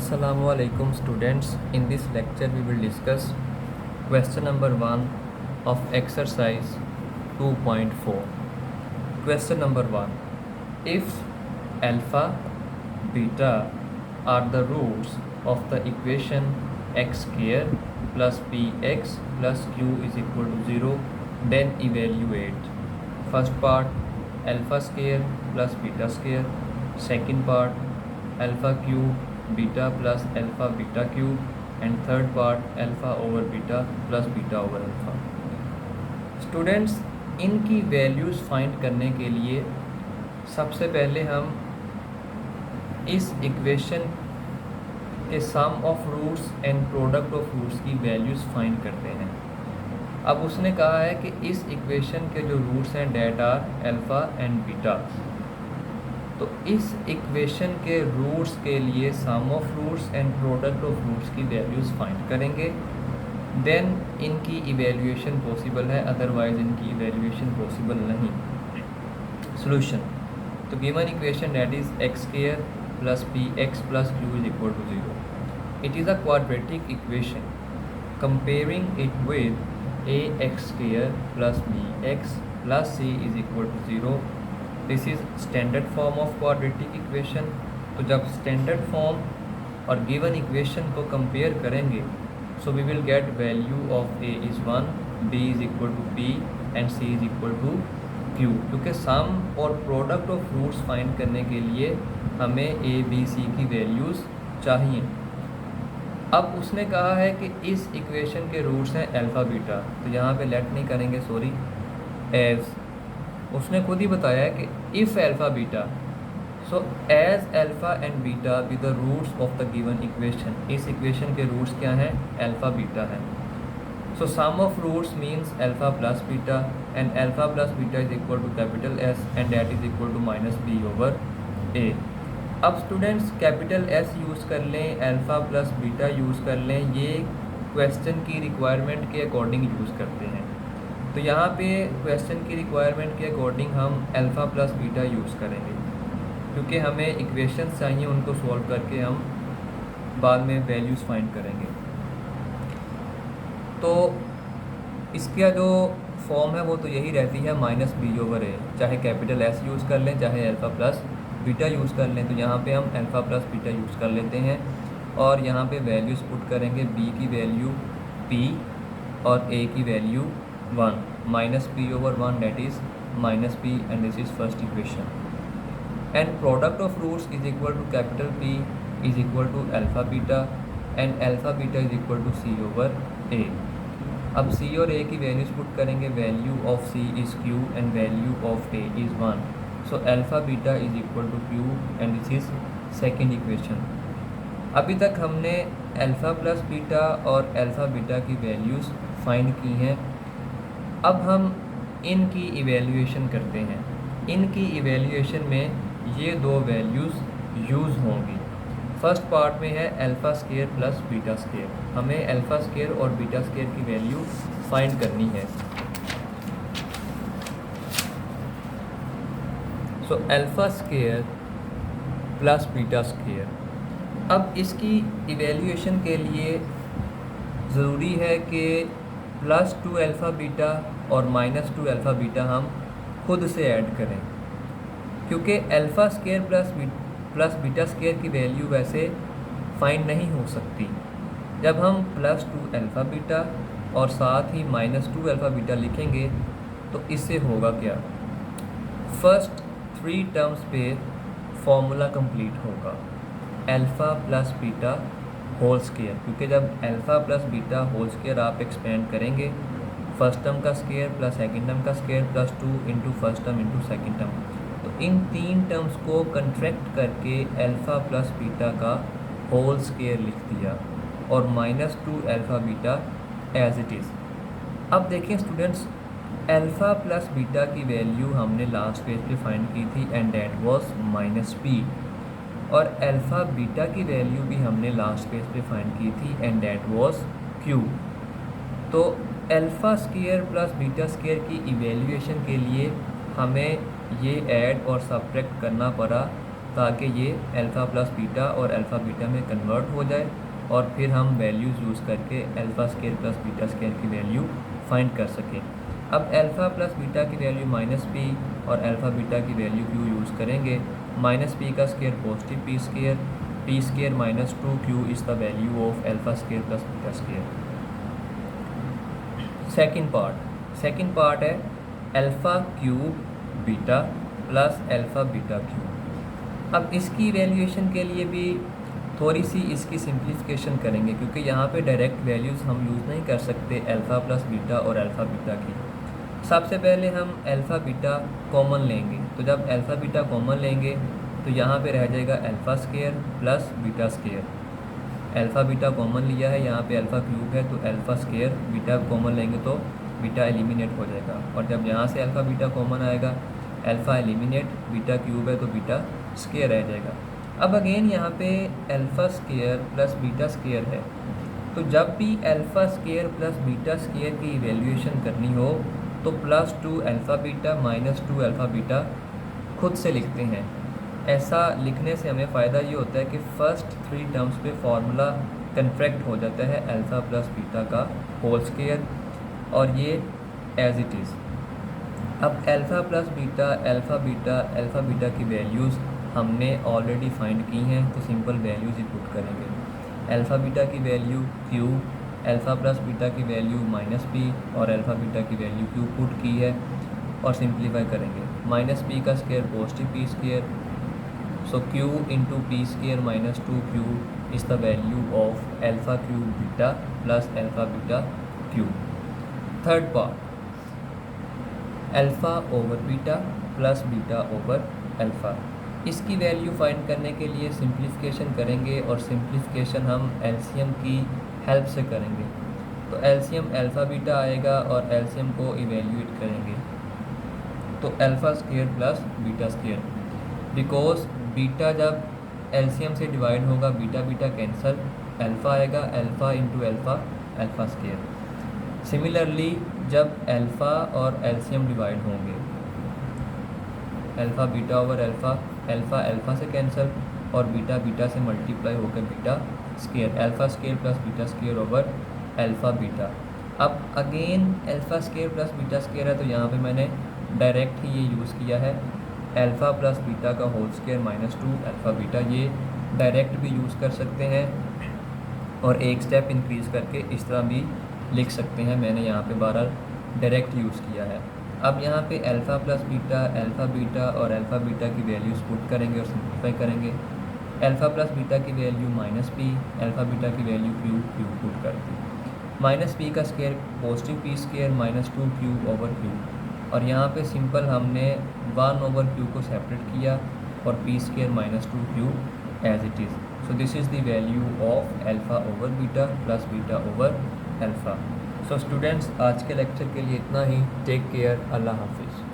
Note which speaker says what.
Speaker 1: Assalamualaikum students. In this lecture we will discuss question number 1 of exercise 2.4. Question number 1. If alpha, beta are the roots of the equation x square plus px plus q is equal to 0, then evaluate. First part alpha square plus beta square. Second part alpha cube beta plus alpha beta cube and third part alpha over beta plus beta over alpha. Students, इनकी values find करने के लिए सबसे पहले हम इस equation के sum of roots and product of roots की वैल्यूज़ फाइंड करते हैं। अब उसने कहा है कि इस इक्वेशन के जो रूट्स हैं that are alpha and beta, तो इस इक्वेशन के रूट्स के लिए sum of roots and product of roots की वैल्यूज़ फाइंड करेंगे, देन इनकी इवैल्यूएशन पॉसिबल है, अदरवाइज इनकी इवैल्यूएशन पॉसिबल नहीं। सॉल्यूशन, तो given equation that is x square plus p x plus q is equal to 0। It is a quadratic equation comparing it with a x square plus b x plus C is equal to 0। This is standard form of quadratic equation. तो जब standard form और given equation को compare करेंगे, so we will get value of A is 1, B is equal to P and C is equal to Q, क्योंकि sum और product of roots find करने के लिए हमें ए बी सी की वैल्यूज़ चाहिए। अब उसने कहा है कि इस इक्वेशन के रूट्स हैं अल्फ़ा बीटा, तो यहाँ पे लेट नहीं करेंगे, सॉरी, एज उसने खुद ही बताया है कि if alpha beta, so as alpha and beta be the roots of the given equation. इस इक्वेशन के रूट्स क्या हैं? अल्फ़ा बीटा है। So sum of roots means alpha plus beta and alpha plus beta is equal to capital S and that is equal to minus b over a. अब students capital S use कर लें, alpha plus beta use कर लें, ये question की requirement के according use करते हैं। तो यहाँ पे क्वेश्चन की रिक्वायरमेंट के अकॉर्डिंग हम अल्फ़ा प्लस बीटा यूज़ करेंगे, क्योंकि हमें इक्वेशंस चाहिए, उनको सॉल्व करके हम बाद में वैल्यूज़ फाइंड करेंगे। तो इसका जो फॉर्म है वो तो यही रहती है माइनस बी ओवर ए, चाहे कैपिटल एस यूज़ कर लें चाहे अल्फ़ा प्लस बीटा यूज़ कर लें। तो यहाँ पे हम अल्फ़ा प्लस बीटा यूज़ कर लेते हैं और यहाँ पे वैल्यूज़ पुट करेंगे, बी की वैल्यू पी और ए की value 1, minus p over 1 that is minus p and this is first equation. And product of roots is equal to capital P is equal to alpha beta and alpha beta is equal to c over a. अब c और a की values put करेंगे, value of c is q and value of A is 1, so alpha beta is equal to Q and this is second equation. अभी तक हमने alpha plus beta और alpha beta की values find की हैं। अब हम इनकी इवैल्यूएशन करते हैं। इनकी इवैल्यूएशन में ये दो वैल्यूज़ यूज़ होंगी। फर्स्ट पार्ट में है alpha square plus beta square. हमें अल्फ़ा स्क्वायर और बीटा स्क्वायर की वैल्यू फाइंड करनी है। सो alpha square plus beta square. अब इसकी इवैल्यूएशन के लिए ज़रूरी है कि प्लस 2 अल्फ़ा बीटा और माइनस 2 अल्फ़ा बीटा हम खुद से ऐड करें, क्योंकि alpha square plus beta square की वैल्यू वैसे फाइंड नहीं हो सकती। जब हम प्लस 2 अल्फ़ा बीटा और साथ ही माइनस 2 अल्फ़ा बीटा लिखेंगे तो इससे होगा क्या? फर्स्ट 3 टर्म्स पे फॉर्मूला कंप्लीट होगा, alpha plus beta whole square, क्योंकि जब alpha plus beta whole square आप एक्सपेंड करेंगे, फर्स्ट टर्म का स्क्वायर प्लस सेकंड टर्म का square plus 2 into first term into second term, तो इन 3 टर्म्स को कंट्रैक्ट करके अल्फ़ा प्लस बीटा का होल स्क्वायर लिख दिया और minus 2 alpha beta as it is. अब देखें स्टूडेंट्स, अल्फ़ा प्लस बीटा की वैल्यू हमने लास्ट पेज पे फाइंड की थी and that was minus P, और अल्फ़ा बीटा की वैल्यू भी हमने लास्ट पेज पे फाइंड की थी एंड दैट वाज क्यू। तो alpha square plus beta square की इवैल्यूएशन के लिए हमें ये ऐड और सब्ट्रैक्ट करना पड़ा ताकि ये अल्फ़ा प्लस बीटा और अल्फ़ा बीटा में कन्वर्ट हो जाए और फिर हम वैल्यूज़ यूज़ करके alpha square plus beta square की वैल्यू फाइंड कर सकें। अब अल्फ़ा प्लस बीटा की वैल्यू माइनस पी और अल्फ़ा बीटा की वैल्यू क्यू यूज़ करेंगे। माइनस पी का square positive P square minus 2q is the value of alpha square plus beta square. Second part है alpha cube beta plus alpha beta cube. अब इसकी valuation के लिए भी थोड़ी सी इसकी सिंप्लीफिकेशन करेंगे, क्योंकि यहाँ पे डायरेक्ट वैल्यूज़ हम यूज़ नहीं कर सकते अल्फ़ा प्लस बीटा और अल्फ़ा बीटा की। सबसे पहले हम अल्फ़ा बीटा कॉमन लेंगे, तो जब अल्फ़ा बीटा कॉमन लेंगे तो यहाँ पे रह जाएगा alpha square plus beta square. Alpha beta common लिया है, यहाँ पे अल्फ़ा क्यूब है तो अल्फ़ा स्केयर, बीटा कॉमन लेंगे तो बीटा एलिमिनेट हो जाएगा। और जब यहाँ से अल्फ़ा बीटा कॉमन आएगा, अल्फ़ा एलिमिनेट, बीटा क्यूब है तो बीटा स्केयर रह जाएगा। अब अगेन यहाँ पे alpha square plus beta square है, तो जब भी alpha square plus beta square की इवेल्यूएशन करनी हो तो +2 alpha beta minus 2 alpha beta खुद से लिखते हैं। ऐसा लिखने से हमें फ़ायदा ये होता है कि फ़र्स्ट 3 टर्म्स पे फार्मूला कन्फ्रैक्ट हो जाता है अल्फ़ा प्लस बीटा का होल स्केयर, और ये एज इट इज़। अब alpha plus beta alpha beta की वैल्यूज़ हमने ऑलरेडी फाइंड की हैं, तो सिंपल वैल्यूज़ ही पुट करेंगे। अल्फ़ा बीटा की value q, alpha plus beta की वैल्यू माइनस p और अल्फ़ा बीटा की वैल्यू q पुट की है और सिंप्लीफाई करेंगे। माइनस p का square positive p square, so q into P square minus 2q is the value of alpha cube beta plus alpha beta cube. Third part alpha over beta plus beta over alpha. इसकी value find करने के लिए simplification करेंगे, और simplification हम LCM की help से करेंगे। तो एलसीएम अल्फ़ा बीटा आएगा और एलसीएम को इवेल्यूएट करेंगे, तो alpha square plus beta square, because beta जब एलसीएम से डिवाइड होगा बीटा बीटा कैंसल, अल्फ़ा आएगा, alpha into alpha alpha square. Similarly जब अल्फ़ा और एलसीएम डिवाइड होंगे, alpha beta over alpha, alpha alpha से कैंसिल और बीटा बीटा से मल्टीप्लाई होकर beta square, alpha square plus beta square over alpha beta. अब again alpha square plus beta square है, तो यहाँ पे मैंने डायरेक्ट ही ये यूज़ किया है अल्फ़ा प्लस बीटा का whole square minus 2 alpha beta. ये डायरेक्ट भी यूज़ कर सकते हैं और एक स्टेप इंक्रीज़ करके इस तरह भी लिख सकते हैं। मैंने यहाँ पे बहरहाल डायरेक्ट यूज़ किया है। अब यहाँ पे alpha plus beta alpha beta और अल्फ़ा बीटा की वैल्यूज़ पुट करेंगे और सिंप्लीफाई करेंगे। अल्फ़ा प्लस बीटा की value minus P, alpha beta की वैल्यू क्यू पुट कर दी। माइनस पी का square positive P square minus 2q over Q, और यहाँ पे सिंपल हमने 1 ओवर क्यू को सेपरेट किया और P square minus 2q as it is. So this is the value of alpha over beta plus beta over alpha. So students, आज के lecture के लिए इतना ही। टेक केयर, अल्लाह हाफिज़।